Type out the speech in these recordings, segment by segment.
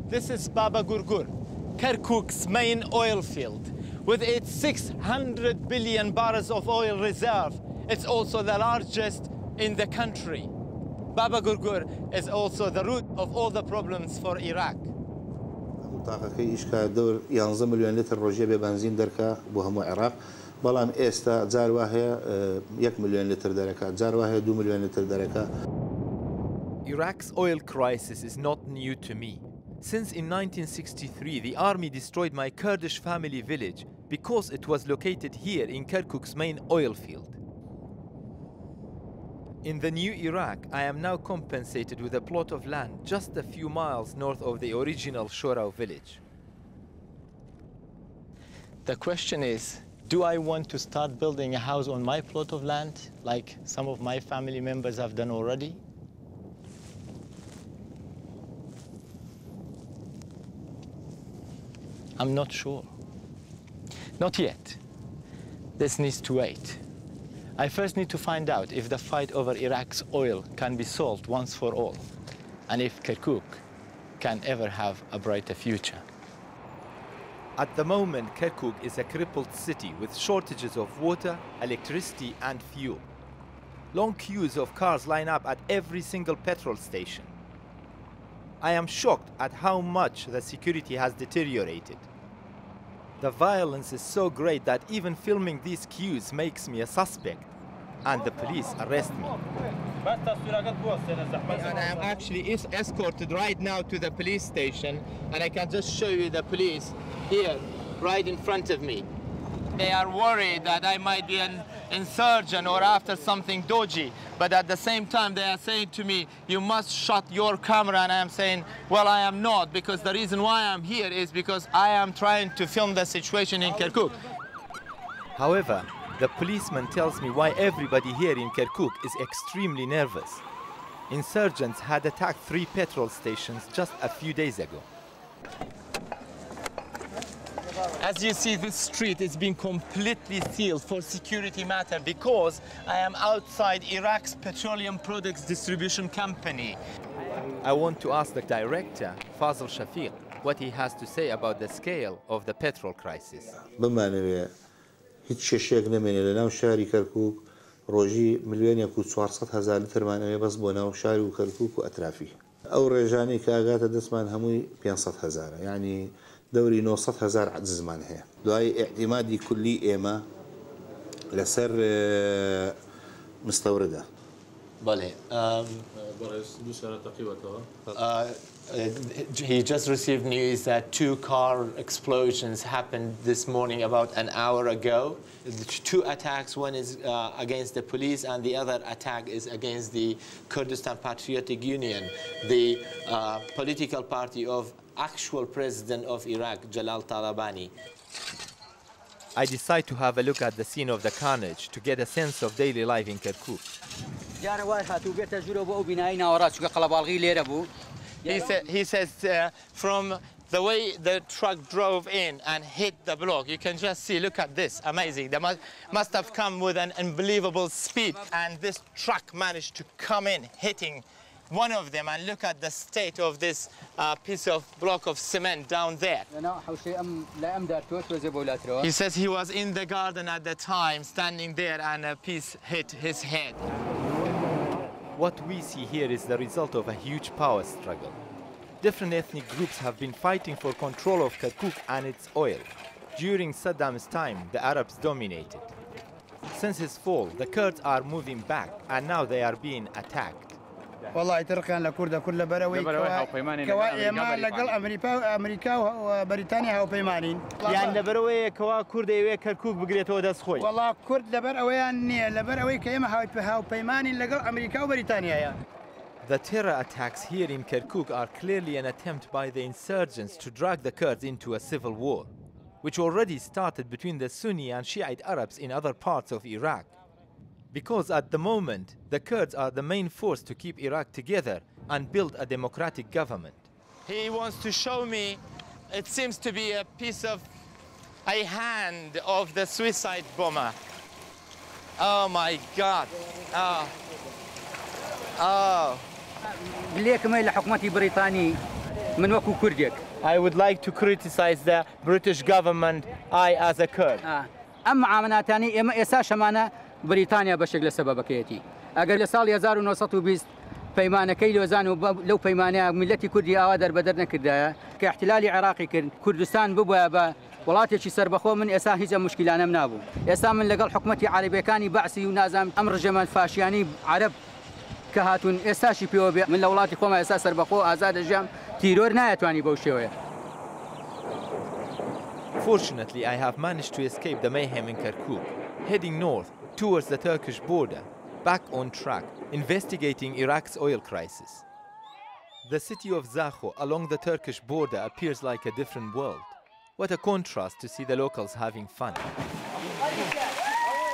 This is Baba Gurgur, Kirkuk's main oil field. With its 600 billion barrels of oil reserve, it's also the largest in the country. Baba Gurgur is also the root of all the problems for Iraq. منطقة إشكا دور 11 مليون لتر روجيه ببنزين دركا بوهم العراق بلام إستا جار واحد 1 مليون لتر دركا جار واحد 2 مليون لتر دركا. Iraq's oil crisis is not new to me. Since in 1963 the army destroyed my Kurdish family village because it was located here in Kirkuk's main oil field. In the new Iraq, I am now compensated with a plot of land just a few miles north of the original Shorau village. The question is, do I want to start building a house on my plot of land, like some of my family members have done already? I'm not sure. Not yet. This needs to wait. I first need to find out if the fight over Iraq's oil can be solved once for all, and if Kirkuk can ever have a brighter future. At the moment, Kirkuk is a crippled city with shortages of water, electricity and fuel. Long queues of cars line up at every single petrol station. I am shocked at how much the security has deteriorated. The violence is so great that even filming these queues makes me a suspect, and the police arrest me. And I am actually escorted right now to the police station, and I can just show you the police here, right in front of me. They are worried that I might be an insurgent or after something dodgy, but at the same time they are saying to me, you must shut your camera, and I am saying, well, I am not, because the reason why I'm here is because I am trying to film the situation in Kirkuk. However, the policeman tells me why everybody here in Kirkuk is extremely nervous. Insurgents had attacked 3 petrol stations just a few days ago. As you see, this street is being completely sealed for security matter because I am outside Iraq's petroleum products distribution company. I want to ask the director, Fazl Shafiq, what he has to say about the scale of the petrol crisis. هیچ شیشێک نەمێنێ لە ناو شاری کەرکووک ڕۆژی ملیۆنێک و 400,000 لترمانەوێ بەس بۆ ناو شاری و کەرکووک و ئەترافی ئەو ڕێژانەی کە ئاگاتە دەستمان هەمووی 500,000 یعنی دەوری 900,000 عجزمان هەیە دوای ئیعتیمادی کولی ئێمە لەسەر مستەوردە. بەڵێ he just received news that 2 car explosions happened this morning about an hour ago. 2 attacks, one is against the police and the other attack is against the Kurdistan Patriotic Union, the political party of actual president of Iraq, Jalal Talabani. I decide to have a look at the scene of the carnage to get a sense of daily life in Kirkuk. He says from the way the truck drove in and hit the block, you can just see, look at this, amazing. They must have come with an unbelievable speed, and this truck managed to come in, hitting one of them, and look at the state of this piece of block of cement down there. He says he was in the garden at the time, standing there, and a piece hit his head. What we see here is the result of a huge power struggle. Different ethnic groups have been fighting for control of Kirkuk and its oil. During Saddam's time, the Arabs dominated. Since his fall, the Kurds are moving back, and now they are being attacked. والله تركان لكوردا كل بروي كوا ما لقل أمريكا وبريطانيا هاو بيمانين يعني لبروي كوا كوردا يوي كركوك بقريت وداس خوي والله كورد لبروي أني لبروي كيما هاو بيمانين لقل أمريكا وبريطانيا يا. The terror attacks here in Kirkuk are clearly an attempt by the insurgents to drag the Kurds into a civil war, which already started between the Sunni and Shiite Arabs in other parts of Iraq. Because at the moment, the Kurds are the main force to keep Iraq together and build a democratic government. He wants to show me, it seems to be a piece of a hand of the suicide bomber. Oh my God. Oh. ليك ما إلى حكومتي بريطاني من وەکو کوردێک. I would like to criticize the British government, I as a Kurd. ئەم معاملاتانی ئێمە ئێستا شەمانە بریتانیا بەشێک لە سەبەبەکەیەتی. ئەگەر لە ساڵی 1920 پەیمانەکەی لۆزان و لەو پەیمانەیە میلەتی کوردی ئاوا دەربەدەر نەکردایە کە احتیلالی عێراقی کرد کوردستان ببووە بە وڵاتێکی سربەخۆ من ئێستا هیچ مشکلانەم نابوو. ئێستا من لەگەڵ حکومەتی عەرەبیەکانی بەعسی و نازام ئەم ڕژەمە فاشیانی عەرەب کە هاتوون ئێستاشی پێوە بێ من لە وڵاتی خۆمە ئێستا سربەخۆ ئازادە ژیام تیرۆر نایەتوانی بەو شێوەیە. Fortunately, I have managed to escape the mayhem in Kirkuk, heading north towards the Turkish border, back on track, investigating Iraq's oil crisis. The city of Zakho along the Turkish border appears like a different world. What a contrast to see the locals having fun.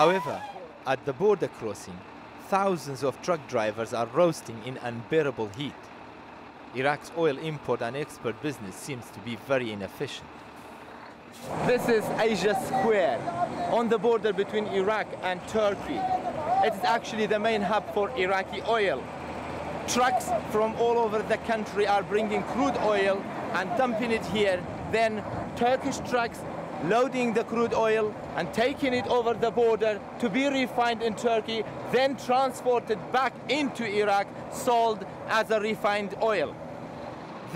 However, at the border crossing, thousands of truck drivers are roasting in unbearable heat. Iraq's oil import and export business seems to be very inefficient. This is Asia Square, on the border between Iraq and Turkey. It is actually the main hub for Iraqi oil. Trucks from all over the country are bringing crude oil and dumping it here. Then Turkish trucks loading the crude oil and taking it over the border to be refined in Turkey, then transported back into Iraq, sold as a refined oil.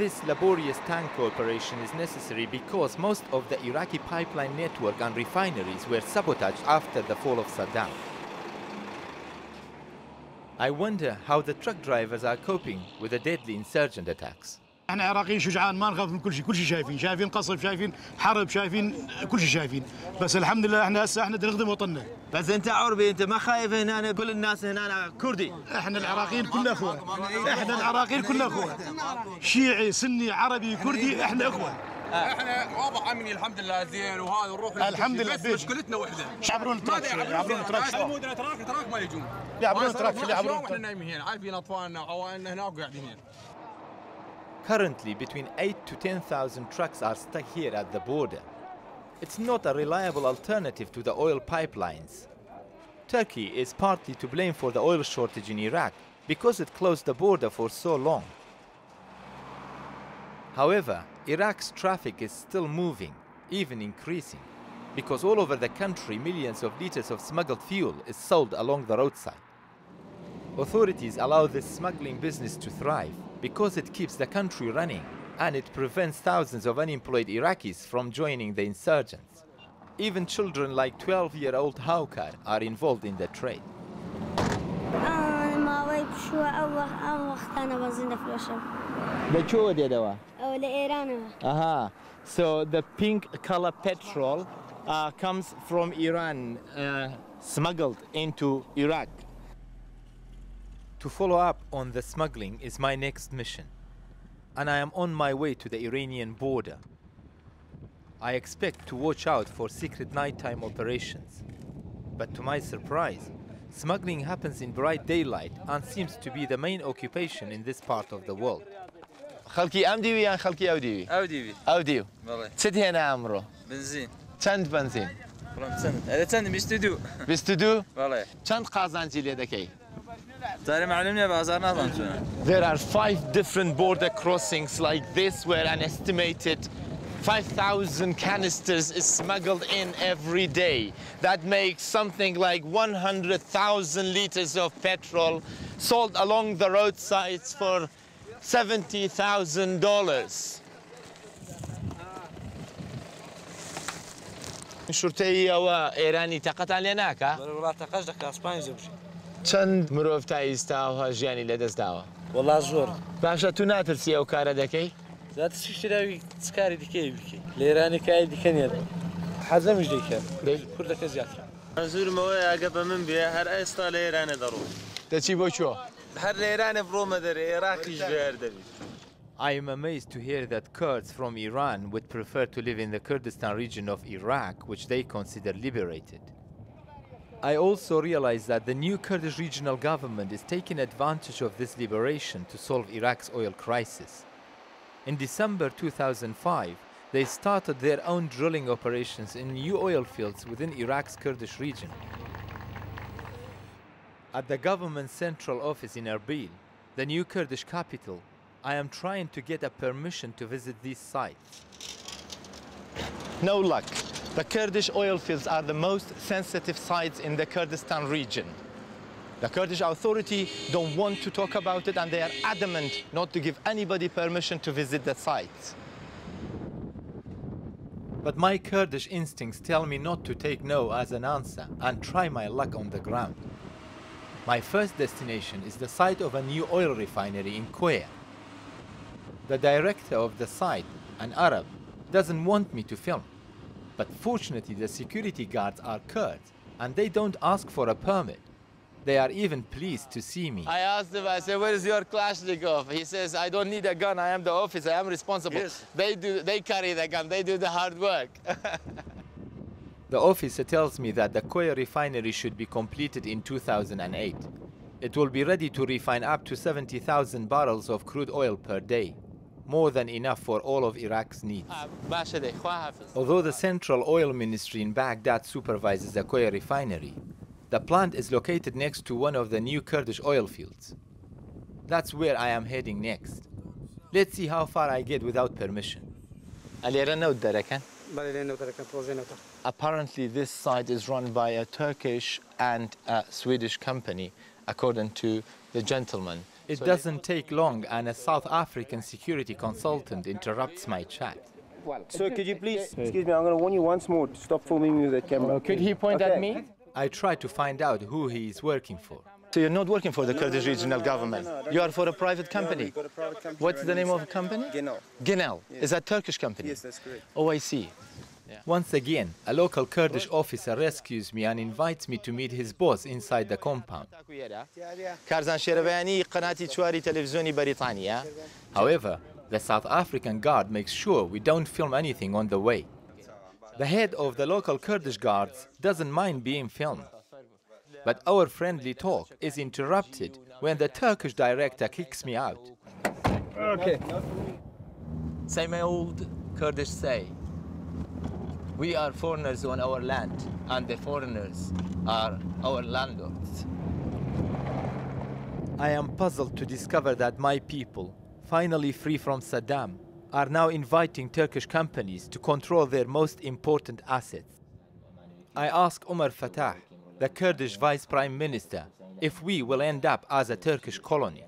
This laborious tank operation is necessary because most of the Iraqi pipeline network and refineries were sabotaged after the fall of Saddam. I wonder how the truck drivers are coping with the deadly insurgent attacks. احنا عراقيين شجعان ما نخاف من كل شيء، كل شيء شايفين قصف، شايفين حرب، شايفين كل شيء شايفين، بس الحمد لله احنا هسه احنا نخدم وطننا. بس انت عربي، انت ما خايف هنا كل الناس هنا كردي؟ احنا العراقيين كلنا اخوه، احنا العراقيين كلنا اخوه، شيعي سني عربي كردي احنا اخوه. احنا واضح امني الحمد لله زين وهذا نروح الحمد لله بس مشكلتنا وحده. يعبرون تراك، يعبرون تراك، تراك ما يجون. يعبرون تراك، يعبرون. احنا نايمين هنا، عارفين اطفالنا وعوائلنا هنا وقاعدين هنا. Currently, between 8 to 10,000 trucks are stuck here at the border. It's not a reliable alternative to the oil pipelines. Turkey is partly to blame for the oil shortage in Iraq because it closed the border for so long. However, Iraq's traffic is still moving, even increasing, because all over the country millions of liters of smuggled fuel is sold along the roadside. Authorities allow this smuggling business to thrive because it keeps the country running and it prevents thousands of unemployed Iraqis from joining the insurgents. Even children like 12-year-old Haukar are involved in the trade. So the pink color petrol comes from Iran, smuggled into Iraq. To follow up on the smuggling is my next mission, and I am on my way to the Iranian border. I expect to watch out for secret nighttime operations, but to my surprise, smuggling happens in bright daylight and seems to be the main occupation in this part of the world. خلقي ام ديوي يا خلقي او ديوي؟ او ديوي. او ديو. والله. چت هنا عمرو؟ بنزين. چند بنزين؟ والله چند؟ هذا چند 22. 22؟ والله. چند قازانجی لیدکی؟ ترى معلومني بازار نظام شنو. There are 5 different border crossings like this where an estimated 5,000 canisters is smuggled in every day. That makes something like 100,000 liters of petrol sold along the roadsides for $70,000. شرطي وإيراني تقطع لناك ها؟ والله تقاش دك اسبانيا زبش. چەند مرۆڤ تا ئیستاوە ژیانی لەدەست داوە؟ والله زۆر. باشە تو ناترسی ئەو کارە دەکەی؟ زیاتر شراوی چکاری دیکەی بکەی. لە ئێرانی کاری دیکە نیە. حەزەمیش دەیکەم. کوردەکە زیاترە. منزورمەوەی ئەگە بە من بێ هەر ئێستا لە ئێرانە دەڕۆم. دەچی بۆ چۆ؟ هەر لە ئێرانە بڕۆمە دەرێ عێراقیش بێر دەبێت. I am amazed to hear that Kurds from Iran would prefer to live in the Kurdistan region of Iraq, which they consider liberated. I also realize that the new Kurdish regional government is taking advantage of this liberation to solve Iraq's oil crisis. In December 2005, they started their own drilling operations in new oil fields within Iraq's Kurdish region. At the government's central office in Erbil, the new Kurdish capital, I am trying to get a permission to visit these sites. No luck. The Kurdish oil fields are the most sensitive sites in the Kurdistan region. The Kurdish Authority don't want to talk about it, and they are adamant not to give anybody permission to visit the sites. But my Kurdish instincts tell me not to take no as an answer and try my luck on the ground. My first destination is the site of a new oil refinery in Koya. The director of the site, an Arab, doesn't want me to film. But fortunately, the security guards are Kurds, and they don't ask for a permit. They are even pleased to see me. I asked him, I said, where is your Kalashnikov? He says, I don't need a gun, I am the officer, I am responsible. Yes. They carry the gun, they do the hard work. The officer tells me that the Koya refinery should be completed in 2008. It will be ready to refine up to 70,000 barrels of crude oil per day, more than enough for all of Iraq's needs. Although the Central Oil Ministry in Baghdad supervises the Koya refinery, the plant is located next to one of the new Kurdish oil fields. That's where I am heading next. Let's see how far I get without permission. Apparently this site is run by a Turkish and a Swedish company, according to the gentleman. It doesn't take long, and a South African security consultant interrupts my chat. So could you please, excuse me, I'm going to warn you once more to stop filming me with the camera. Could he point at me? I try to find out who he is working for. So you're not working for the Kurdish regional government? No, you are for a private company? What's the name of the company? Genel. Genel. Yes. Is that a Turkish company? Yes, that's correct. Oh, I see. Yeah. Once again, a local Kurdish officer rescues me and invites me to meet his boss inside the compound. However, the South African guard makes sure we don't film anything on the way. The head of the local Kurdish guards doesn't mind being filmed. But our friendly talk is interrupted when the Turkish director kicks me out. Okay. Same old Kurdish say, we are foreigners on our land, and the foreigners are our landlords. I am puzzled to discover that my people, finally free from Saddam, are now inviting Turkish companies to control their most important assets. I ask Omar Fatah, the Kurdish Vice Prime Minister, if we will end up as a Turkish colony.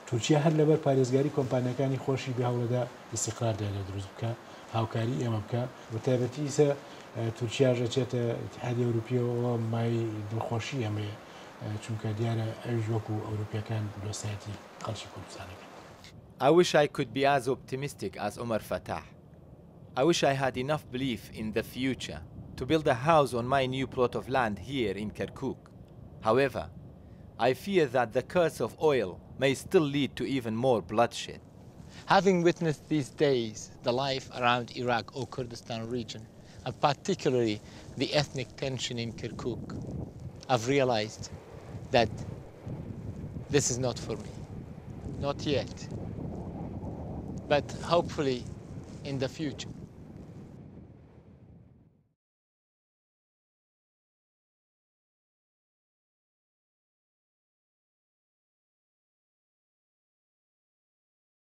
تورکیا هر لبر پارێزگاری کۆمپانیەکانی خۆشی بە هەوڵەدا استقرار دێنێ دروست بکە هاوکاری ئێمە بکە بە تایبەتی ئیسە تورکیا ڕێچێتە اتحادیە ئەوروپیەوە مای دڵخۆشی ئەمەیە چونکە دیارە ئەویش وەکو ئەوروپیەکان دۆستایەتی خەڵکی کوردستانەکە. I wish I could be as optimistic as Omar Fatah. I wish I had enough belief in the future to build a house on my new plot of land here in Kirkuk. However, I fear that the curse of oil may still lead to even more bloodshed. Having witnessed these days the life around Iraq or Kurdistan region, and particularly the ethnic tension in Kirkuk, I've realized that this is not for me. Not yet. But hopefully in the future.